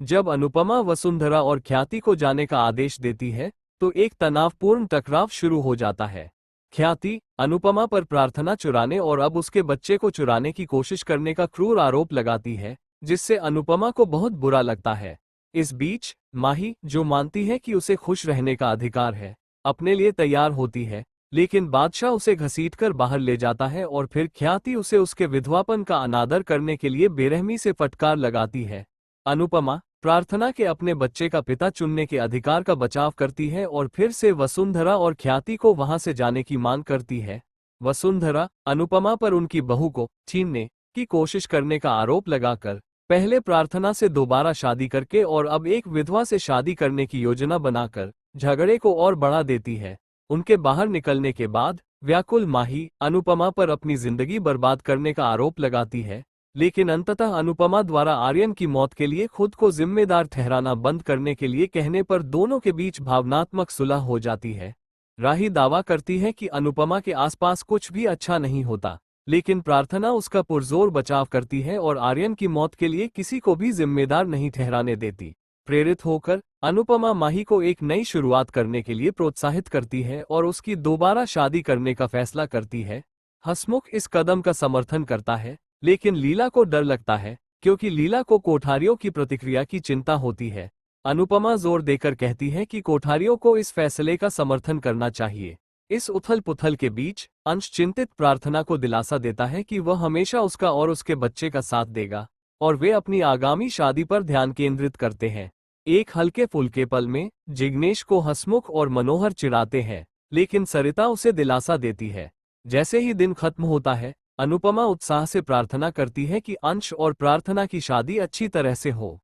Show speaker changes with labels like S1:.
S1: जब अनुपमा वसुंधरा और ख्याति को जाने का आदेश देती है तो एक तनावपूर्ण टकराव शुरू हो जाता है। ख्याति अनुपमा पर प्रार्थना चुराने और अब उसके बच्चे को चुराने की कोशिश करने का क्रूर आरोप लगाती है, जिससे अनुपमा को बहुत बुरा लगता है। इस बीच माही, जो मानती है कि उसे खुश रहने का अधिकार है, अपने लिए तैयार होती है, लेकिन बादशाह उसे घसीटकर बाहर ले जाता है और फिर ख्याति उसे उसके विधवापन का अनादर करने के लिए बेरहमी से फटकार लगाती है। अनुपमा प्रार्थना के अपने बच्चे का पिता चुनने के अधिकार का बचाव करती है और फिर से वसुंधरा और ख्याति को वहां से जाने की मांग करती है। वसुंधरा अनुपमा पर उनकी बहू को छीनने की कोशिश करने का आरोप लगाकर पहले प्रार्थना से दोबारा शादी करके और अब एक विधवा से शादी करने की योजना बनाकर झगड़े को और बढ़ा देती है। उनके बाहर निकलने के बाद व्याकुल माही अनुपमा पर अपनी जिंदगी बर्बाद करने का आरोप लगाती है, लेकिन अंततः अनुपमा द्वारा आर्यन की मौत के लिए खुद को जिम्मेदार ठहराना बंद करने के लिए कहने पर दोनों के बीच भावनात्मक सुलह हो जाती है। राही दावा करती है कि अनुपमा के आसपास कुछ भी अच्छा नहीं होता, लेकिन प्रार्थना उसका पुरजोर बचाव करती है और आर्यन की मौत के लिए किसी को भी जिम्मेदार नहीं ठहराने देती। प्रेरित होकर अनुपमा माही को एक नई शुरुआत करने के लिए प्रोत्साहित करती है और उसकी दोबारा शादी करने का फैसला करती है। हसमुख इस कदम का समर्थन करता है, लेकिन लीला को डर लगता है, क्योंकि लीला को कोठारियों की प्रतिक्रिया की चिंता होती है। अनुपमा जोर देकर कहती है कि कोठारियों को इस फैसले का समर्थन करना चाहिए। इस उथल पुथल के बीच अंश चिंतित प्रार्थना को दिलासा देता है कि वह हमेशा उसका और उसके बच्चे का साथ देगा और वे अपनी आगामी शादी पर ध्यान केंद्रित करते हैं। एक हल्के फुल्के पल में जिग्नेश को हसमुख और मनोहर चिढ़ाते हैं, लेकिन सरिता उसे दिलासा देती है। जैसे ही दिन खत्म होता है, अनुपमा उत्साह से प्रार्थना करती है कि अंश और प्रार्थना की शादी अच्छी तरह से हो।